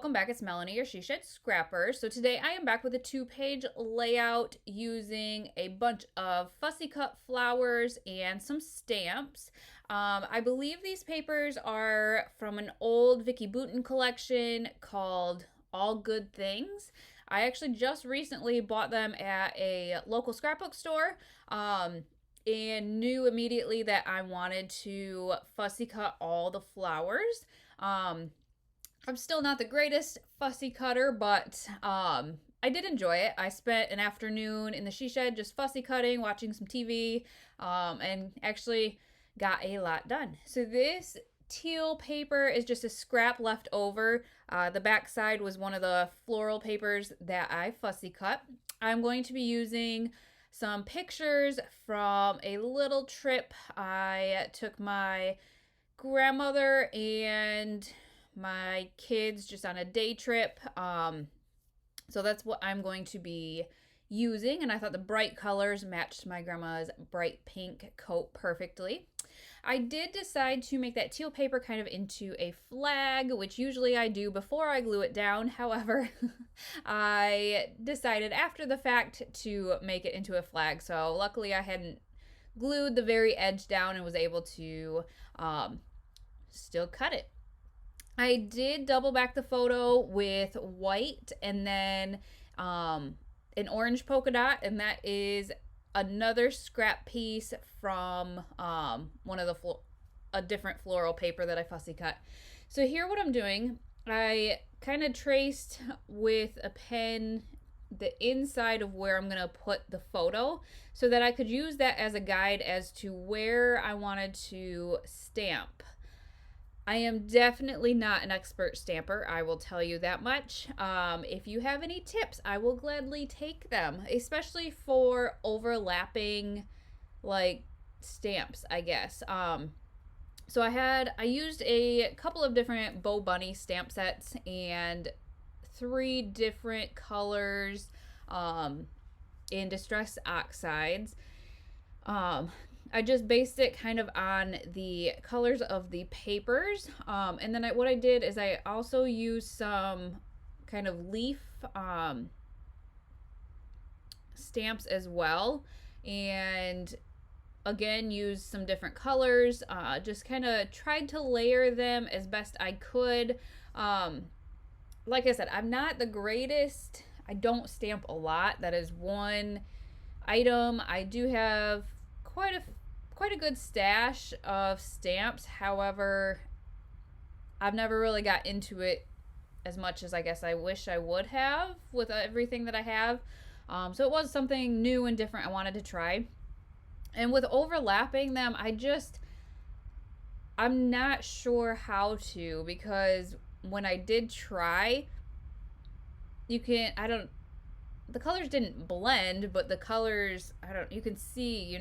welcome back. It's Melanie, your She Shed Scrapper. So today I am back with a 2-page layout using a bunch of fussy cut flowers and some stamps. I believe these papers are from an old Vicki Boutin collection called All Good Things. I actually just recently bought them at a local scrapbook store. And knew immediately that I wanted to fussy cut all the flowers. I'm still not the greatest fussy cutter, but I did enjoy it. I spent an afternoon in the she shed just fussy cutting, watching some TV, and actually got a lot done. So this teal paper is just a scrap left over. The back side was one of the floral papers that I fussy cut. I'm going to be using some pictures from a little trip. I took my grandmother and my kids just on a day trip. So that's what I'm going to be using, and I thought the bright colors matched my grandma's bright pink coat perfectly. I did decide to make that teal paper kind of into a flag, which usually I do before I glue it down. However, I decided after the fact to make it into a flag. So luckily I hadn't glued the very edge down and was able to still cut it. I did double back the photo with white and then an orange polka dot, and that is another scrap piece from one of a different floral paper that I fussy cut. So here what I'm doing, I kind of traced with a pen the inside of where I'm going to put the photo so that I could use that as a guide as to where I wanted to stamp. I am definitely not an expert stamper, I will tell you that much. If you have any tips, I will gladly take them, especially for overlapping like stamps, I guess. So I used a couple of different Bo Bunny stamp sets and 3 different colors in Distress Oxides. I just based it kind of on the colors of the papers. And then what I did is I also used some kind of leaf stamps as well. And again, used some different colors. Just kind of tried to layer them as best I could. Like I said, I'm not the greatest. I don't stamp a lot. That is one item. I do have quite a good stash of stamps. However, I've never really got into it as much as I guess I wish I would have with everything that I have. So it was something new and different I wanted to try. And with overlapping them, I'm not sure how to, because when I did try, the colors didn't blend, but the colors, you can see,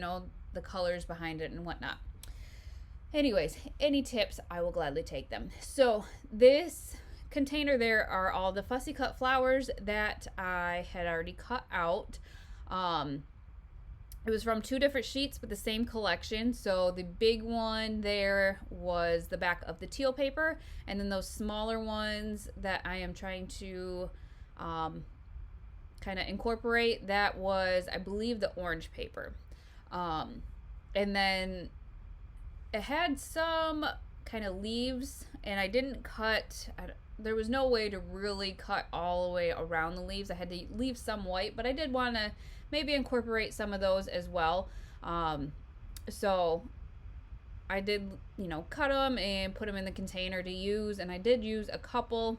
the colors behind it and whatnot. Anyways, any tips, I will gladly take them. So this container, there are all the fussy cut flowers that I had already cut out. It was from 2 different sheets with the same collection. So the big one there was the back of the teal paper, and then those smaller ones that I am trying to kind of incorporate, that was, I believe, the orange paper. And then it had some kind of leaves, and I didn't cut, there was no way to really cut all the way around the leaves. I had to leave some white, but I did want to maybe incorporate some of those as well. So I did, cut them and put them in the container to use, and I did use a couple.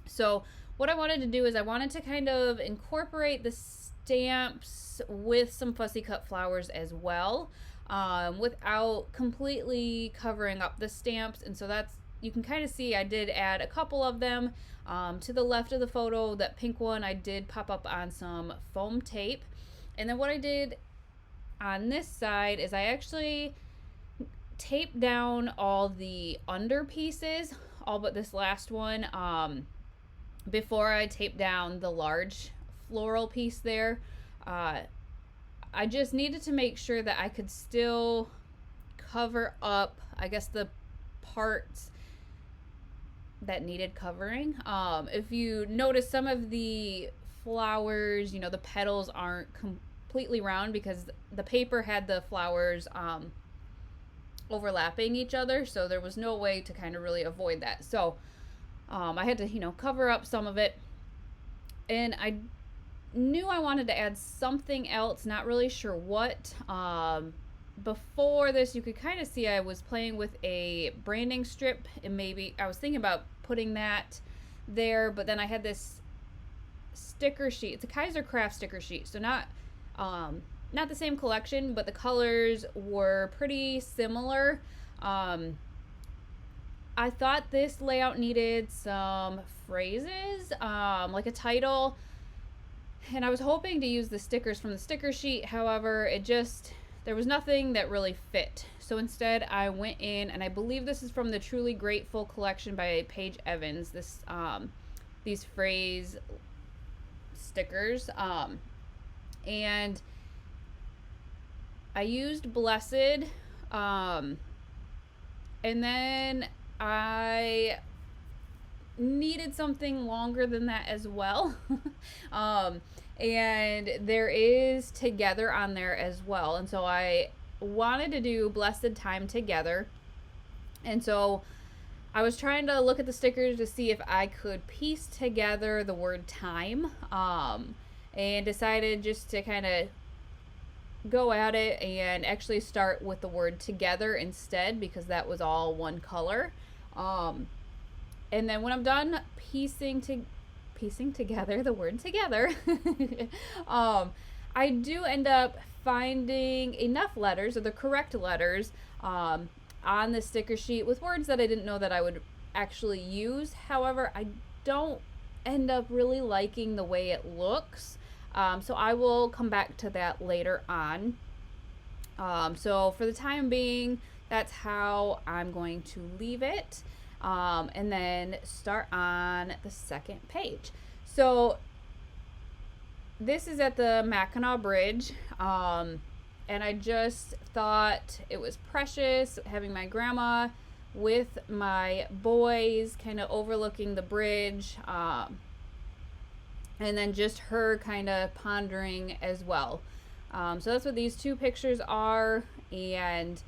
So what I wanted to do is I wanted to kind of incorporate the stamps with some fussy cut flowers as well, without completely covering up the stamps. And so you can kind of see I did add a couple of them. To the left of the photo, that pink one, I did pop up on some foam tape. And then what I did on this side is I actually taped down all the under pieces, all but this last one, before I taped down the large floral piece there. I just needed to make sure that I could still cover up, I guess, the parts that needed covering. If you notice, some of the flowers, the petals aren't completely round because the paper had the flowers overlapping each other, so there was no way to kind of really avoid that. So I had to, cover up some of it. And I knew I wanted to add something else, not really sure what. Before this, you could kind of see I was playing with a branding strip, and maybe I was thinking about putting that there, but then I had this sticker sheet. It's a Kaiser Craft sticker sheet, so not the same collection, but the colors were pretty similar. I thought this layout needed some phrases, like a title, and I was hoping to use the stickers from the sticker sheet. However, there was nothing that really fit. So instead I went in, and I believe this is from the Truly Grateful collection by Paige Evans, these phrase stickers, and I used Blessed, and then I needed something longer than that as well. And there is Together on there as well, and so I wanted to do Blessed Time Together, and so I was trying to look at the stickers to see if I could piece together the word time, and decided just to kind of go at it and actually start with the word together instead, because that was all one color. And then when I'm done piecing together the word together, I do end up finding enough letters, or the correct letters, on the sticker sheet with words that I didn't know that I would actually use. However, I don't end up really liking the way it looks, so I will come back to that later on. So for the time being, that's how I'm going to leave it. And then start on the second page. So this is at the Mackinac Bridge, and I just thought it was precious having my grandma with my boys kind of overlooking the bridge, and then just her kind of pondering as well. So that's what these two pictures are, and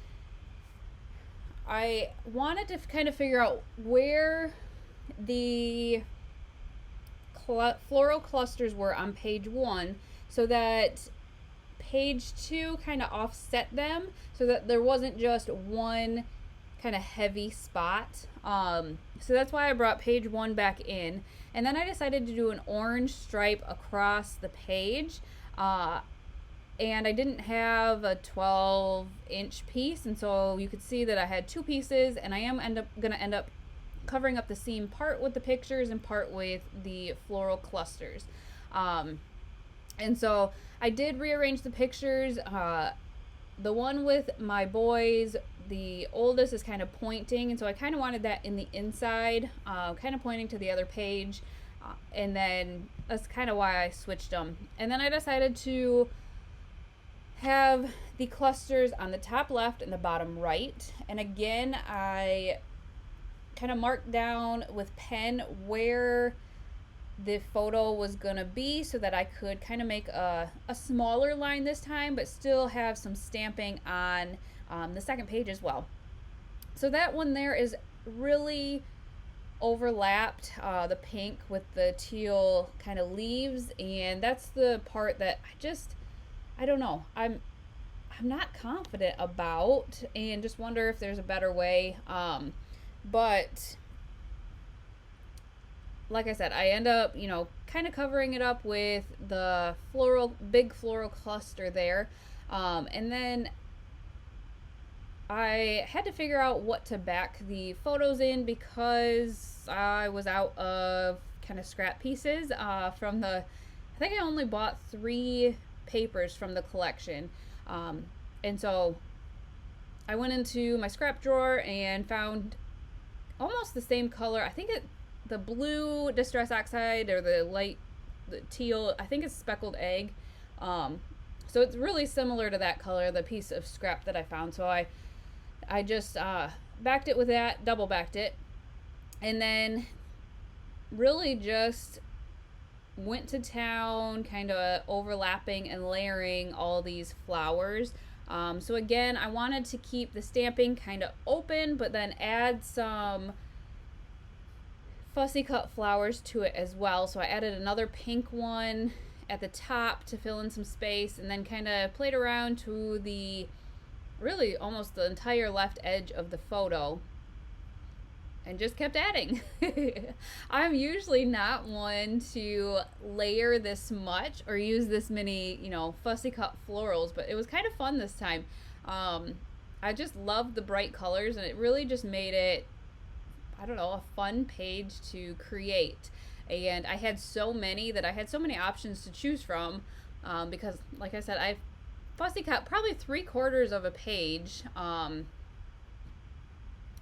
I wanted to kind of figure out where the floral clusters were on page 1, so that page 2 kind of offset them, so that there wasn't just one kind of heavy spot. So that's why I brought page 1 back in, and then I decided to do an orange stripe across the page. And I didn't have a 12-inch piece, and so you could see that I had two pieces, and I am gonna end up covering up the seam part with the pictures and part with the floral clusters. And so I did rearrange the pictures. The one with my boys, the oldest is kind of pointing, and so I kind of wanted that in the inside, kind of pointing to the other page, and then that's kind of why I switched them. And then I decided to have the clusters on the top left and the bottom right, and again I kind of marked down with pen where the photo was gonna be, so that I could kind of make a smaller line this time, but still have some stamping on the second page as well. So that one there is really overlapped, the pink with the teal kind of leaves, and that's the part that I don't know, I'm not confident about, and just wonder if there's a better way. But like I said, I end up, kind of covering it up with the big floral cluster there. And then I had to figure out what to back the photos in, because I was out of kind of scrap pieces I think I only bought 3 papers from the collection, and so I went into my scrap drawer and found almost the same color. I think the blue Distress Oxide, or the teal, I think it's Speckled Egg, so it's really similar to that color, the piece of scrap that I found. So I just backed it with that, double backed it, And then really just went to town, kind of overlapping and layering all these flowers. So again, I wanted to keep the stamping kind of open, but then add some fussy cut flowers to it as well. So I added another pink one at the top to fill in some space, and then kind of played around to the really almost the entire left edge of the photo and just kept adding. I'm usually not one to layer this much or use this many, fussy cut florals, but it was kind of fun this time. I just loved the bright colors, and it really just made it, I don't know, a fun page to create. And I had so many that I had so many options to choose from, because like I said, I've fussy cut probably 3/4 of a page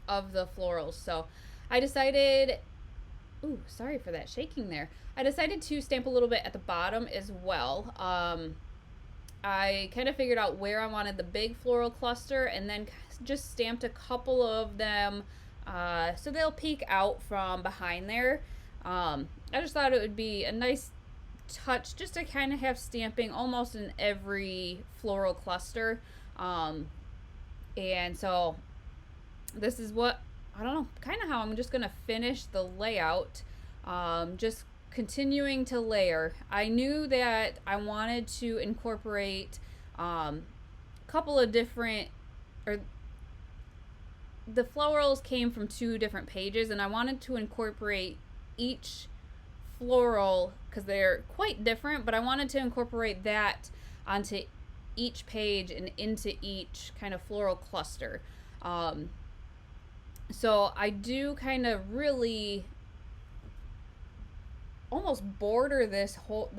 of the florals. So I decided, ooh, sorry for that shaking there. I decided to stamp a little bit at the bottom as well. I kind of figured out where I wanted the big floral cluster, and then just stamped a couple of them so they'll peek out from behind there. I just thought it would be a nice touch just to kind of have stamping almost in every floral cluster. And so this is what, I don't know, kind of how I'm just going to finish the layout. Just continuing to layer. I knew that I wanted to incorporate a couple of different, or the florals came from 2 different pages, and I wanted to incorporate each floral because they're quite different, but I wanted to incorporate that onto each page and into each kind of floral cluster. So I do kind of really almost border this whole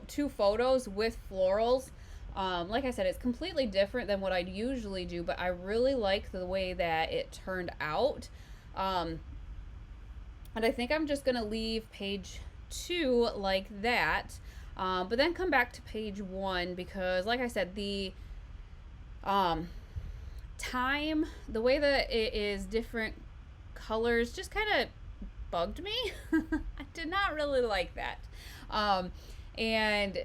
2 photos with florals. Like I said, it's completely different than what I'd usually do, but I really like the way that it turned out. And I think I'm just gonna leave page 2 like that, but then come back to page 1, because like I said, the time, the way that it is different colors just kind of bugged me. I did not really like that. And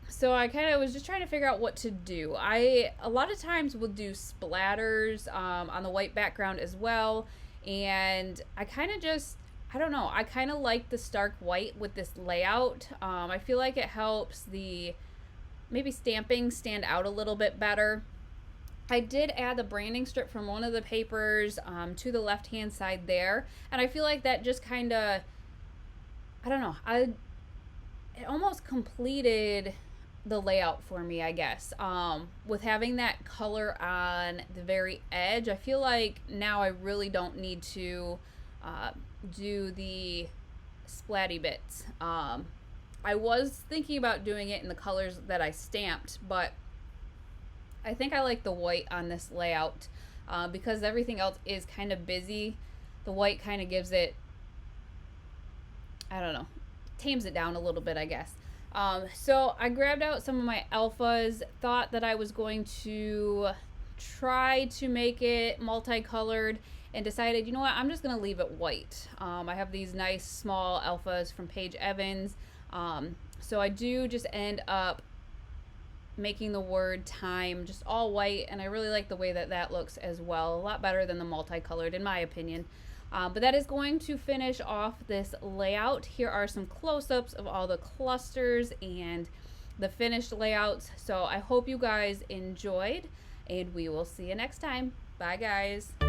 so I kind of was just trying to figure out what to do. I a lot of times will do splatters on the white background as well, and I kind of just, I don't know, I kind of like the stark white with this layout. I feel like it helps the maybe stamping stand out a little bit better. I did add the branding strip from one of the papers to the left hand side there, and I feel like that just kind of, I don't know, it almost completed the layout for me, I guess. With having that color on the very edge, I feel like now I really don't need to do the splatty bits. I was thinking about doing it in the colors that I stamped, but I think I like the white on this layout because everything else is kind of busy. The white kind of gives it, I don't know, tames it down a little bit, I guess. So I grabbed out some of my alphas, thought that I was going to try to make it multicolored, and decided, you know what, I'm just going to leave it white. I have these nice small alphas from Paige Evans. So I do just end up making the word time just all white, and I really like the way that that looks as well. A lot better than the multicolored in my opinion. But that is going to finish off this layout. Here are some close-ups of all the clusters and the finished layouts. So I hope you guys enjoyed, and we will see you next time. Bye guys.